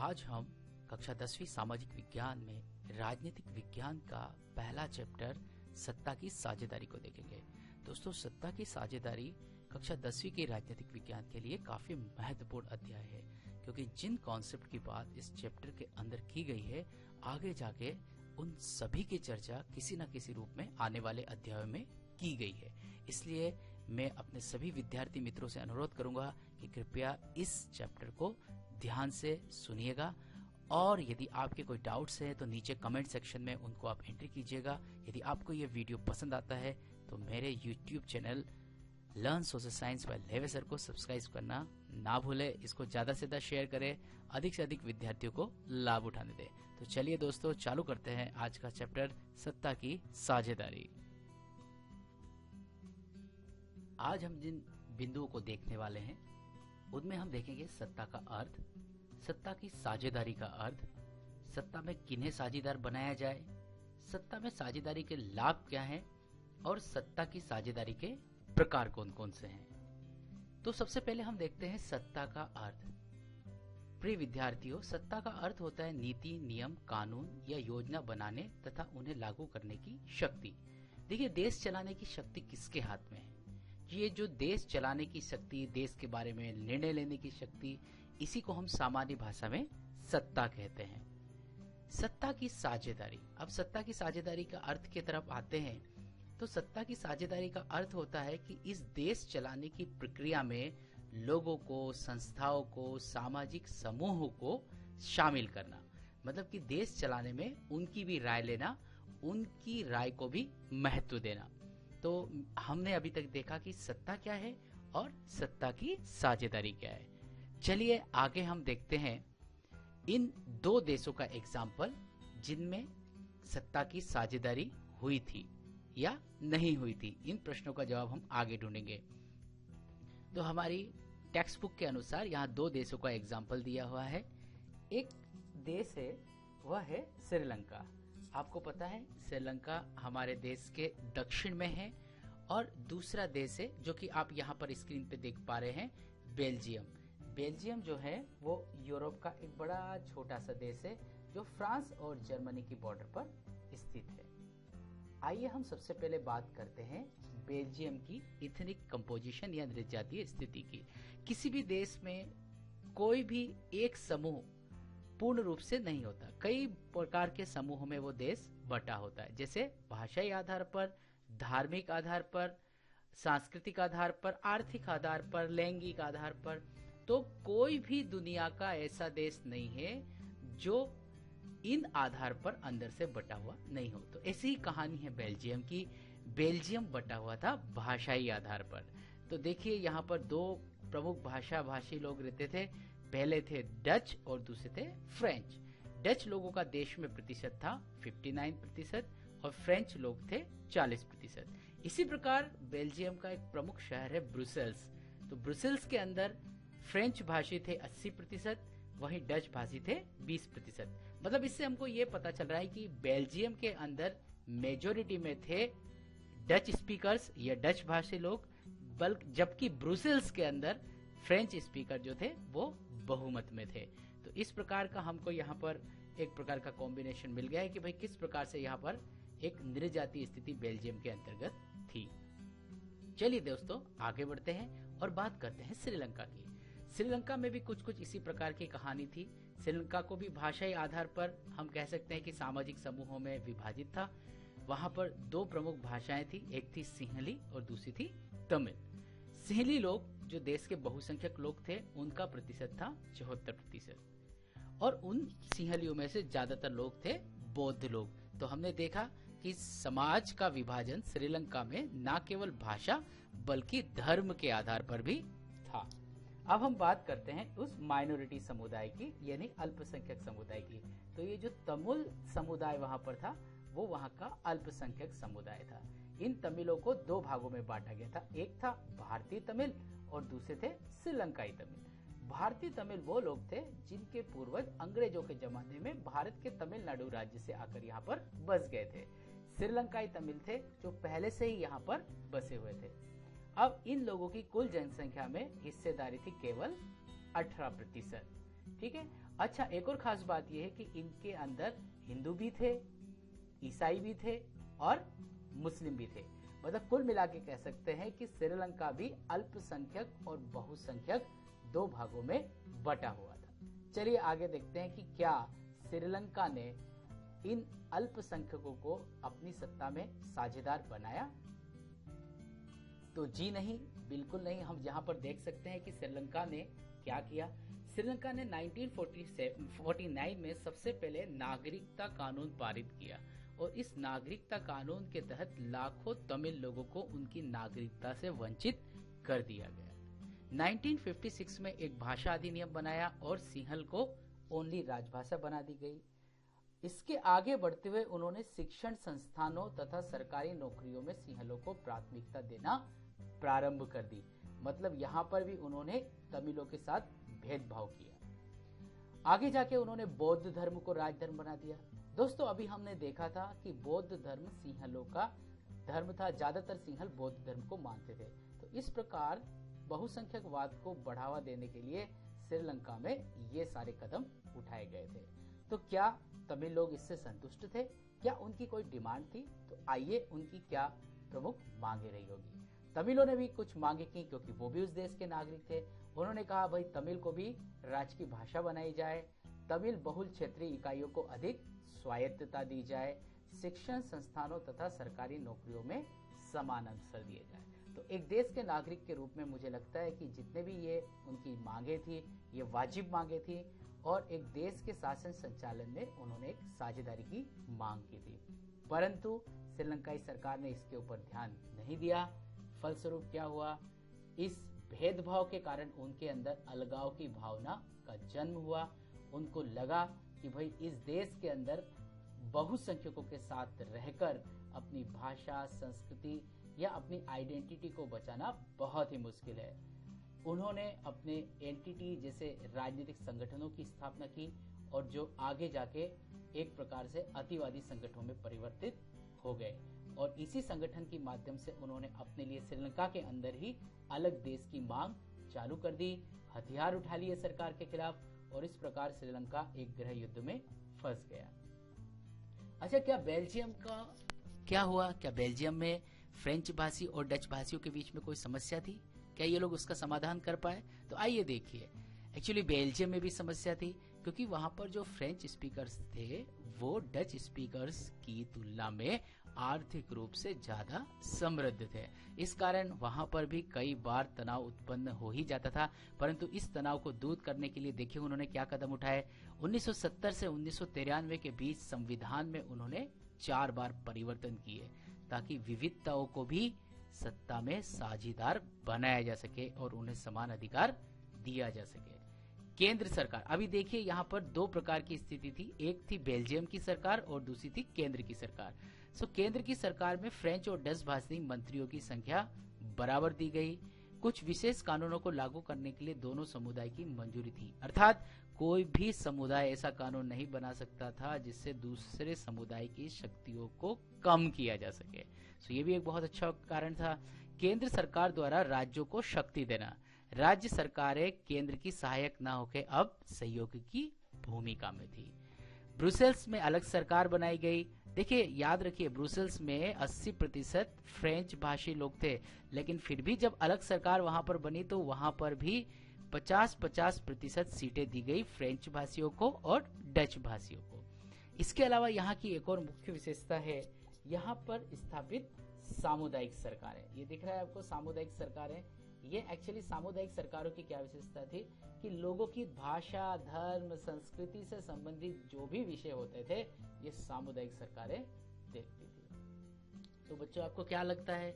आज हम कक्षा 10वीं सामाजिक विज्ञान में राजनीतिक विज्ञान का पहला चैप्टर सत्ता की साझेदारी को देखेंगे। दोस्तों, सत्ता की साझेदारी कक्षा 10वीं के राजनीतिक विज्ञान के लिए काफी महत्वपूर्ण अध्याय है, क्योंकि जिन कॉन्सेप्ट की बात इस चैप्टर के अंदर की गई है, आगे जाके उन सभी की चर्चा किसी न किसी रूप में आने वाले अध्यायों में की गई है। इसलिए मैं अपने सभी विद्यार्थी मित्रों से अनुरोध करूंगा कि कृपया इस चैप्टर को ध्यान से सुनिएगा, और यदि आपके कोई डाउट्स हैं तो नीचे कमेंट सेक्शन में उनको आप एंट्री कीजिएगा। यदि आपको ये वीडियो पसंद आता है तो मेरे YouTube channel learn social science by लेवे सर को सब्सक्राइब करना ना भूले। इसको ज्यादा से ज्यादा शेयर करें, अधिक से अधिक विद्यार्थियों को लाभ उठाने दें। तो चलिए दोस्तों, चालू करते हैं आज का चैप्टर सत्ता की साझेदारी। आज हम जिन बिंदुओं को देखने वाले हैं उनमें हम देखेंगे सत्ता का अर्थ, सत्ता की साझेदारी का अर्थ, सत्ता में किन्हें साझेदार बनाया जाए, सत्ता में साझेदारी के लाभ क्या हैं, और सत्ता की साझेदारी के प्रकार कौन कौन से हैं। तो सबसे पहले हम देखते हैं सत्ता का अर्थ। प्रिय विद्यार्थियों, सत्ता का अर्थ होता है नीति, नियम, कानून या योजना बनाने तथा उन्हें लागू करने की शक्ति। देखिए, देश चलाने की शक्ति किसके हाथ में है? ये जो देश चलाने की शक्ति, देश के बारे में निर्णय लेने की शक्ति, इसी को हम सामान्य भाषा में सत्ता कहते हैं। सत्ता की साझेदारी। अब सत्ता की साझेदारी का अर्थ की तरफ आते हैं तो सत्ता की साझेदारी का अर्थ होता है कि इस देश चलाने की प्रक्रिया में लोगों को, संस्थाओं को, सामाजिक समूहों को शामिल करना। मतलब कि देश चलाने में उनकी भी राय लेना, उनकी राय को भी महत्व देना। तो हमने अभी तक देखा कि सत्ता क्या है और सत्ता की साझेदारी क्या है। चलिए आगे हम देखते हैं इन दो देशों का एग्जाम्पल जिनमें सत्ता की साझेदारी हुई थी या नहीं हुई थी। इन प्रश्नों का जवाब हम आगे ढूंढेंगे। तो हमारी टेक्स्ट बुक के अनुसार यहाँ दो देशों का एग्जाम्पल दिया हुआ है। एक देश है, वह है श्रीलंका। आपको पता है श्रीलंका हमारे देश के दक्षिण में है, और दूसरा देश है जो कि आप यहाँ पर स्क्रीन पे देख पा रहे हैं, बेल्जियम। बेल्जियम जो है वो यूरोप का एक बड़ा छोटा सा देश है जो फ्रांस और जर्मनी की बॉर्डर पर स्थित है। आइए हम सबसे पहले बात करते हैं बेल्जियम की इथनिक कंपोजिशन या नृजातीय स्थिति की। किसी भी देश में कोई भी एक समूह पूर्ण रूप से नहीं होता, कई प्रकार के समूहों में वो देश बटा होता है, जैसे भाषाई आधार पर, धार्मिक आधार पर, सांस्कृतिक आधार पर, आर्थिक आधार पर, लैंगिक आधार पर। तो कोई भी दुनिया का ऐसा देश नहीं है जो इन आधार पर अंदर से बटा हुआ नहीं हो। तो ऐसी ही कहानी है बेल्जियम की। बेल्जियम बटा हुआ था भाषाई आधार पर। तो देखिए, यहाँ पर दो प्रमुख भाषी लोग रहते थे। पहले थे डच और दूसरे थे फ्रेंच। डच लोगों का देश में प्रतिशत था 59% और फ्रेंच लोग थे 40%। इसी प्रकार बेल्जियम का एक प्रमुख शहर है ब्रुसेल्स। तो ब्रुसेल्स के अंदर फ्रेंच भाषी थे 80%, वहीं डच भाषी थे 20%। मतलब इससे हमको ये पता चल रहा है कि बेल्जियम के अंदर मेजोरिटी में थे डच स्पीकर्स या डच भाषी लोग, जबकि ब्रुसेल्स के अंदर फ्रेंच स्पीकर जो थे वो बहुमत में थे। तो इस प्रकार का हमको यहाँ पर एक प्रकार का कॉम्बिनेशन मिल गया है कि भाई किस प्रकार से यहाँ पर एक नृजातीय स्थिति बेल्जियम के अंतर्गत थी। चलिए दोस्तों, आगे बढ़ते हैं और बात करते हैं श्रीलंका की। श्रीलंका में भी कुछ कुछ इसी प्रकार की कहानी थी। श्रीलंका को भी भाषाई आधार पर हम कह सकते हैं कि सामाजिक समूहों में विभाजित था। वहां पर दो प्रमुख भाषाएं थी, एक थी सिंहली और दूसरी थी तमिल। सिंहली लोग जो देश के बहुसंख्यक लोग थे, उनका प्रतिशत था 74%, और उन सिंहलियों में से ज्यादातर लोग थे बौद्ध लोग। तो हमने देखा कि समाज का विभाजन श्रीलंका में न केवल भाषा बल्कि धर्म के आधार पर भी था। अब हम बात करते हैं उस माइनॉरिटी समुदाय की, यानी अल्पसंख्यक समुदाय की। तो ये जो तमिल समुदाय वहां पर था, वो वहां का अल्पसंख्यक समुदाय था। इन तमिलों को दो भागों में बांटा गया था। एक था भारतीय तमिल और दूसरे थे श्रीलंकाई तमिल। भारतीय तमिल वो लोग थे जिनके पूर्वज अंग्रेजों के जमाने में भारत के तमिलनाडु राज्य से आकर यहाँ पर बस गए थे। श्रीलंकाई तमिल थे जो पहले से ही यहाँ पर बसे हुए थे। अब इन लोगों की कुल जनसंख्या में हिस्सेदारी थी केवल 18%। ठीक है। अच्छा, एक और खास बात यह है कि इनके अंदर हिंदू भी थे, ईसाई भी थे और मुस्लिम भी थे। मतलब कुल मिला के कह सकते हैं कि श्रीलंका भी अल्पसंख्यक और बहुसंख्यक दो भागों में बटा हुआ था। चलिए आगे देखते हैं कि क्या श्रीलंका ने इन अल्पसंख्यकों को अपनी सत्ता में साझेदार बनाया। तो जी नहीं, बिल्कुल नहीं। हम यहाँ पर देख सकते हैं कि श्रीलंका ने क्या किया। श्रीलंका ने 1949 में सबसे पहले नागरिकता कानून पारित किया और इस नागरिकता कानून के तहत लाखों तमिल लोगों को उनकी नागरिकता से वंचित कर दिया गया। 1956 में एक भाषा अधिनियम बनाया और सिंहल को ओनली राजभाषा बना दी गई। इसके आगे बढ़ते हुए उन्होंने शिक्षण संस्थानों तथा सरकारी नौकरियों में सिंहलों को प्राथमिकता देना प्रारंभ कर दी। मतलब यहाँ पर भी उन्होंने तमिलों के साथ भेदभाव किया। आगे जाके उन्होंने बौद्ध धर्म को राजधर्म बना दिया। दोस्तों, अभी हमने देखा था कि बौद्ध धर्म सिंहलों का धर्म था, ज्यादातर सिंहल बौद्ध धर्म को मानते थे। तो इस प्रकार बहुसंख्यकवाद को बढ़ावा देने के लिए श्रीलंका में ये सारे कदम उठाए गए थे। तो क्या तमिल लोग इससे संतुष्ट थे? क्या उनकी कोई डिमांड थी? तो आइए उनकी क्या प्रमुख मांगे रही होगी। तमिलों ने भी कुछ मांगे की, क्योंकि वो भी उस देश के नागरिक थे। उन्होंने कहा भाई तमिल को भी राज्य की भाषा बनाई जाए, तमिल बहुल क्षेत्रीय इकाइयों को अधिक स्वायत्तता दी जाए, शिक्षण संस्थानों तथा सरकारी नौकरियों में समान अवसर दिए जाए। तो एक देश के नागरिक के रूप में मुझे लगता है कि जितने भी ये उनकी मांगे थी, ये वाजिब मांगे थी और एक देश के शासन संचालन में उन्होंने एक साझेदारी की मांग की थी। परंतु श्रीलंकाई सरकार ने इसके ऊपर ध्यान नहीं दिया। फलस्वरूप क्या हुआ? इस भेदभाव के कारण उनके अंदर अलगाव की भावना का जन्म हुआ। उनको लगा कि भाई इस देश के अंदर बहुसंख्यकों के साथ रहकर अपनी भाषा, संस्कृति या अपनी आइडेंटिटी को बचाना बहुत ही मुश्किल है। उन्होंने अपने एंटिटी जैसे राजनीतिक संगठनों की स्थापना की और जो आगे जाके एक प्रकार से अतिवादी संगठनों में परिवर्तित हो गए और इसी संगठन के माध्यम से उन्होंने अपने लिए श्रीलंका के अंदर ही अलग देश की मांग चालू कर दी, हथियार उठा लिए सरकार के खिलाफ और इस प्रकार श्रीलंका एक गृह युद्ध में फंस गया। अच्छा, क्या बेल्जियम का क्या हुआ? क्या बेल्जियम में फ्रेंच भाषी और डच भाषियों के बीच में कोई समस्या थी? क्या ये लोग उसका समाधान कर पाए? तो आइए देखिए। एक्चुअली बेल्जियम में भी समस्या थी, क्योंकि वहां पर जो फ्रेंच स्पीकर्स थे वो डच स्पीकर्स की तुलना में आर्थिक रूप से ज्यादा समृद्ध थे। इस कारण वहां पर भी कई बार तनाव उत्पन्न हो ही जाता था। परंतु इस तनाव को दूर करने के लिए देखिए उन्होंने क्या कदम उठाए। 1970 से 1993 के बीच संविधान में उन्होंने 4 बार परिवर्तन किए ताकि विविधताओं को भी सत्ता में साझेदार बनाया जा सके और उन्हें समान अधिकार दिया जा सके। केंद्र सरकार, अभी देखिए यहाँ पर 2 प्रकार की स्थिति थी। एक थी बेल्जियम की सरकार और दूसरी थी केंद्र की सरकार। केंद्र की सरकार में फ्रेंच और डच भाषी मंत्रियों की संख्या बराबर दी गई। कुछ विशेष कानूनों को लागू करने के लिए दोनों समुदाय की मंजूरी थी, अर्थात कोई भी समुदाय ऐसा कानून नहीं बना सकता था जिससे दूसरे समुदाय की शक्तियों को कम किया जा सके। ये भी एक बहुत अच्छा कारण था। केंद्र सरकार द्वारा राज्यों को शक्ति देना, राज्य सरकारें केंद्र की सहायक न होकर अब सहयोगी की भूमिका में थी। ब्रुसेल्स में अलग सरकार बनाई गई। देखिए, याद रखिए ब्रुसेल्स में 80% फ्रेंच भाषी लोग थे, लेकिन फिर भी जब अलग सरकार वहां पर बनी तो वहां पर भी 50-50% सीटें दी गई फ्रेंच भाषियों को और डच भाषियों को। इसके अलावा यहाँ की एक और मुख्य विशेषता है, यहाँ पर स्थापित सामुदायिक सरकारें। ये दिख रहा है आपको, सामुदायिक सरकारें। ये एक्चुअली सामुदायिक सरकारों की क्या विशेषता थी कि लोगों की भाषा, धर्म, संस्कृति से संबंधित जो भी विषय होते थे ये सामुदायिक सरकारें देखती थी। तो बच्चों, आपको क्या लगता है,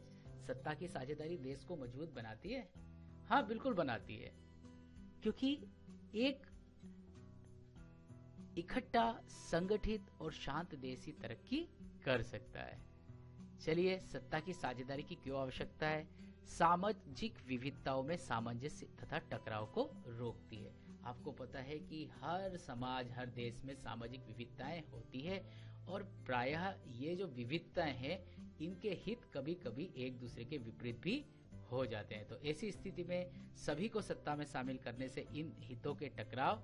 सत्ता की साझेदारी देश को मजबूत बनाती है? हाँ, बिल्कुल बनाती है, क्योंकि एक इकट्ठा, संगठित और शांत देश ही तरक्की कर सकता है। चलिए, सत्ता की साझेदारी की क्यों आवश्यकता है? सामाजिक विविधताओं में सामंजस्य तथा टकराव को रोकती है। आपको पता है कि हर समाज, हर देश में सामाजिक विविधताएं होती है और प्रायः ये जो विविधताएं हैं इनके हित कभी कभी एक दूसरे के विपरीत भी हो जाते हैं। तो ऐसी स्थिति में सभी को सत्ता में शामिल करने से इन हितों के टकराव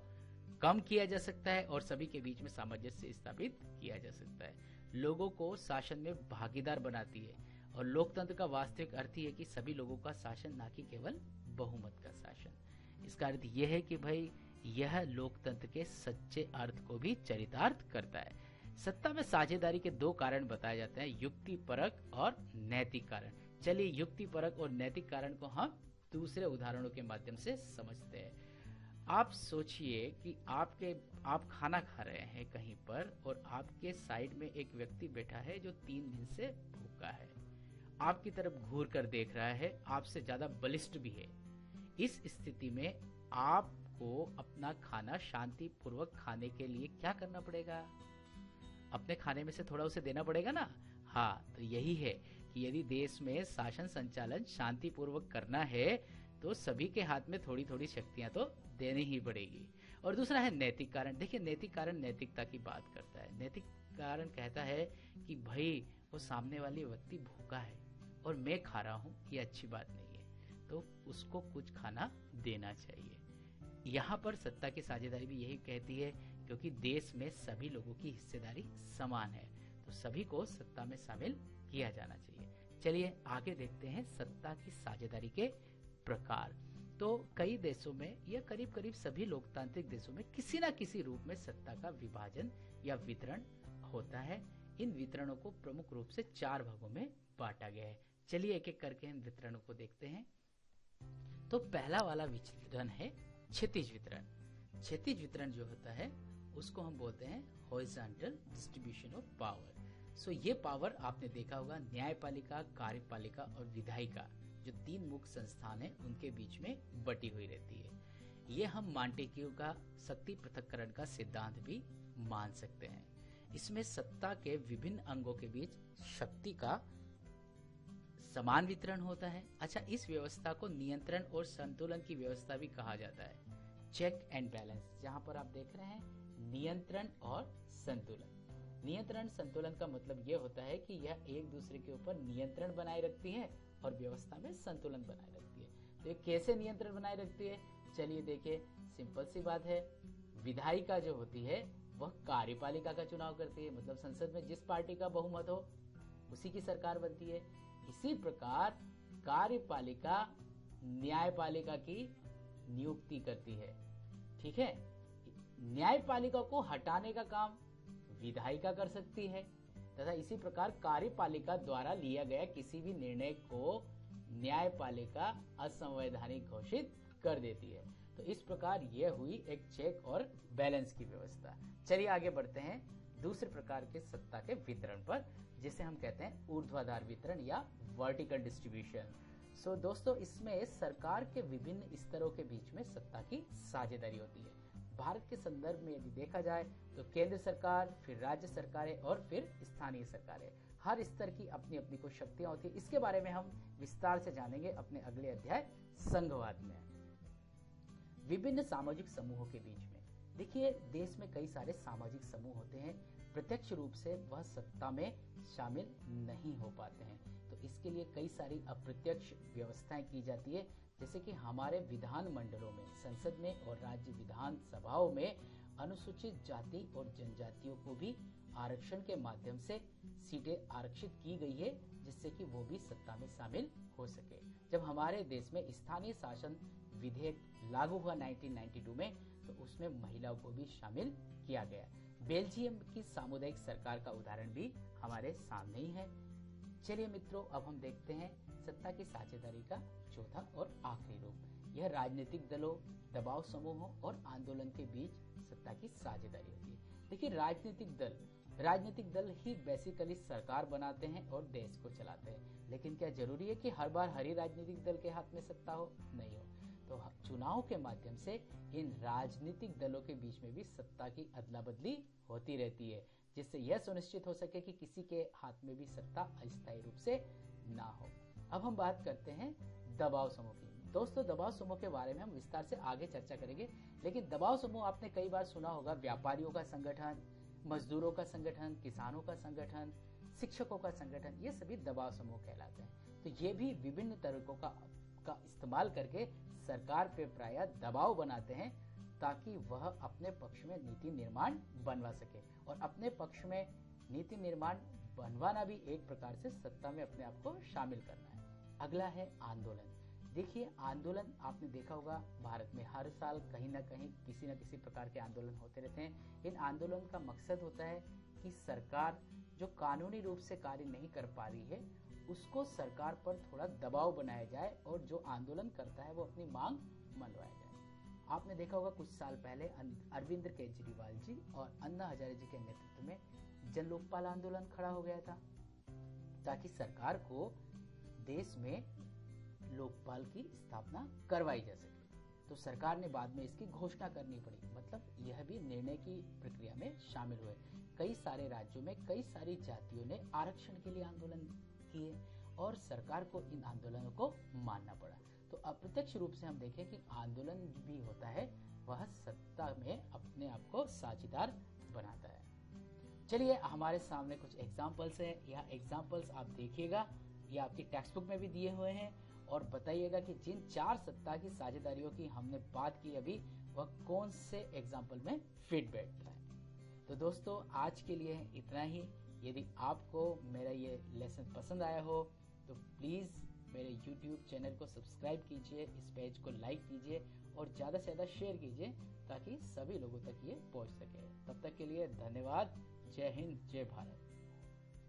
कम किया जा सकता है और सभी के बीच में सामंजस्य स्थापित किया जा सकता है। लोगों को शासन में भागीदार बनाती है और लोकतंत्र का वास्तविक अर्थ है कि सभी लोगों का शासन, ना कि केवल बहुमत का शासन। इसका अर्थ यह है कि भाई यह लोकतंत्र के सच्चे अर्थ को भी चरितार्थ करता है। सत्ता में साझेदारी के दो कारण बताए जाते हैं, युक्तिपरक और नैतिक कारण। चलिए युक्तिपरक और नैतिक कारण को हम दूसरे उदाहरणों के माध्यम से समझते हैं। आप सोचिए कि आप खाना खा रहे हैं कहीं पर और आपके साइड में एक व्यक्ति बैठा है जो 3 दिन से भूखा है, आपकी तरफ घूर कर देख रहा है, आपसे ज्यादा बलिष्ठ भी है। इस स्थिति में आपको अपना खाना शांति पूर्वक खाने के लिए क्या करना पड़ेगा? अपने खाने में से थोड़ा उसे देना पड़ेगा ना। हाँ, तो यही है कि यदि देश में शासन संचालन शांति पूर्वक करना है तो सभी के हाथ में थोड़ी थोड़ी शक्तियां तो देनी ही पड़ेगी। और दूसरा है नैतिक कारण। देखिए नैतिक कारण नैतिकता की बात करता है। नैतिक कारण कहता है कि भाई वो सामने वाली व्यक्ति भूखा है और मैं खा रहा हूँ, ये अच्छी बात नहीं है, तो उसको कुछ खाना देना चाहिए। यहाँ पर सत्ता की साझेदारी भी यही कहती है, क्योंकि देश में सभी लोगों की हिस्सेदारी समान है तो सभी को सत्ता में शामिल किया जाना चाहिए। चलिए आगे देखते हैं सत्ता की साझेदारी के प्रकार। तो कई देशों में या करीब करीब सभी लोकतांत्रिक देशों में किसी न किसी रूप में सत्ता का विभाजन या वितरण होता है। इन वितरणों को प्रमुख रूप से 4 भागों में बांटा गया है। चलिए एक एक करके इन वितरणों को देखते हैं। तो पहला वाला वितरण है क्षैतिज वितरण। क्षैतिज वितरण जो होता है उसको हम बोलते हैं हॉरिजॉन्टल डिस्ट्रीब्यूशन ऑफ पावर। सो ये पावर आपने देखा होगा न्यायपालिका, कार्यपालिका और विधायिका, जो 3 मुख्य संस्थान हैं उनके बीच में बटी हुई रहती है। ये हम मॉन्टेक्यू का शक्ति पृथक्करण का सिद्धांत भी मान सकते हैं। इसमें सत्ता के विभिन्न अंगों के बीच शक्ति का समान वितरण होता है। अच्छा, इस व्यवस्था को नियंत्रण और संतुलन की व्यवस्था भी कहा जाता है, चेक एंड बैलेंस। जहां पर आप देख रहे हैं नियंत्रण और संतुलन। नियंत्रण संतुलन का मतलब यह होता है कि यह एक दूसरे के ऊपर नियंत्रण बनाए रखती है और व्यवस्था में संतुलन बनाए रखती है। तो ये कैसे नियंत्रण बनाए रखती है? चलिए देखिए, सिंपल सी बात है। विधायिका जो होती है वह कार्यपालिका का चुनाव करती है, मतलब संसद में जिस पार्टी का बहुमत हो उसी की सरकार बनती है। इसी प्रकार कार्यपालिका न्यायपालिका की नियुक्ति करती है। ठीक है, न्यायपालिका को हटाने का काम विधायिका कर सकती है तथा इसी प्रकार कार्यपालिका द्वारा लिया गया किसी भी निर्णय को न्यायपालिका असंवैधानिक घोषित कर देती है। तो इस प्रकार यह हुई एक चेक और बैलेंस की व्यवस्था। चलिए आगे बढ़ते हैं दूसरे प्रकार के सत्ता के वितरण पर, जिसे हम कहते हैं ऊर्ध्वाधर वितरण या वर्टिकल डिस्ट्रीब्यूशन। सो दोस्तों, इसमें सरकार के विभिन्न स्तरों के बीच में सत्ता की साझेदारी होती है। भारत के संदर्भ में यदि देखा जाए तो केंद्र सरकार, फिर राज्य सरकारें और फिर स्थानीय सरकारें, हर स्तर की अपनी अपनी कुछ शक्तियां होती है। इसके बारे में हम विस्तार से जानेंगे अपने अगले अध्याय संघवाद में। विभिन्न सामाजिक समूहों के बीच में देखिए, देश में कई सारे सामाजिक समूह होते हैं, प्रत्यक्ष रूप से वह सत्ता में शामिल नहीं हो पाते हैं, तो इसके लिए कई सारी अप्रत्यक्ष व्यवस्थाएं की जाती है। जैसे कि हमारे विधान मंडलों में, संसद में और राज्य विधान सभाओं में अनुसूचित जाति और जनजातियों को भी आरक्षण के माध्यम से सीटें आरक्षित की गई है, जिससे कि वो भी सत्ता में शामिल हो सके। जब हमारे देश में स्थानीय शासन विधेयक लागू हुआ 1992 में, तो उसमें महिलाओं को भी शामिल किया गया। बेल्जियम की सामुदायिक सरकार का उदाहरण भी हमारे सामने ही है। चलिए मित्रों, अब हम देखते हैं सत्ता की साझेदारी का चौथा और आखिरी रूप। यह राजनीतिक दलों, दबाव समूहों और आंदोलन के बीच सत्ता की साझेदारी होती है। देखिए, राजनीतिक दल ही बेसिकली सरकार बनाते हैं और देश को चलाते हैं, लेकिन क्या जरूरी है कि हर बार हर ही राजनीतिक दल के हाथ में सत्ता हो? नहीं हो। तो चुनाव के माध्यम से इन राजनीतिक दलों के बीच में भी सत्ता की अदला बदली होती रहती है, जिससे यह सुनिश्चित हो सके कि किसी के हाथ में भी सत्ता अस्थायी रूप से ना हो। अब हम बात करते हैं दबाव समूह की। दोस्तों, दबाव समूह के बारे में हम विस्तार से आगे चर्चा करेंगे, लेकिन दबाव समूह आपने कई बार सुना होगा। व्यापारियों का संगठन, मजदूरों का संगठन, किसानों का संगठन, शिक्षकों का संगठन, ये सभी दबाव समूह कहलाते हैं। तो ये भी विभिन्न तरीकों का इस्तेमाल करके सरकार पे प्रायः दबाव बनाते हैं ताकि वह अपने पक्ष में नीति निर्माण बनवा सके। और अपने पक्ष में नीति निर्माण बनवाना भी एक प्रकार से सत्ता में अपने आप को शामिल करना है। अगला है आंदोलन। देखिए, आंदोलन आपने देखा होगा, भारत में हर साल कहीं ना कहीं किसी न किसी प्रकार के आंदोलन होते रहते हैं। इन आंदोलन का मकसद होता है कि सरकार जो कानूनी रूप से कार्य नहीं कर पा रही है उसको सरकार पर थोड़ा दबाव बनाया जाए और जो आंदोलन करता है वो अपनी मांग मनवाया जाए। आपने देखा होगा कुछ साल पहले अरविंद केजरीवाल जी और अन्ना हजारे जी के नेतृत्व में जन लोकपाल आंदोलन खड़ा हो गया था ताकि सरकार को देश में लोकपाल की स्थापना करवाई जा सके। तो सरकार ने बाद में इसकी घोषणा करनी पड़ी, मतलब यह भी निर्णय की प्रक्रिया में शामिल हुए। कई सारे राज्यों में कई सारी जातियों ने आरक्षण के लिए आंदोलन किए और सरकार को इन आंदोलनों को मानना पड़ा। तो अप्रत्यक्ष रूप से हम देखें कि आंदोलन भी होता है वह सत्ता में अपने आप को साझेदार बनाता है। चलिए, हमारे सामने कुछ एग्जाम्पल्स है। यह एग्जाम्पल्स आप देखिएगा, ये आपकी टेक्स्ट बुक में भी दिए हुए हैं और बताइएगा कि जिन 4 सत्ता की साझेदारियों की हमने बात की अभी वह कौन से एग्जाम्पल में फिट बैठता है। तो दोस्तों, आज के लिए इतना ही। यदि आपको मेरा ये लेसन पसंद आया हो तो प्लीज़ मेरे YouTube चैनल को सब्सक्राइब कीजिए, इस पेज को लाइक कीजिए और ज़्यादा से ज़्यादा शेयर कीजिए ताकि सभी लोगों तक ये पहुंच सके। तब तक के लिए धन्यवाद। जय हिंद, जय भारत।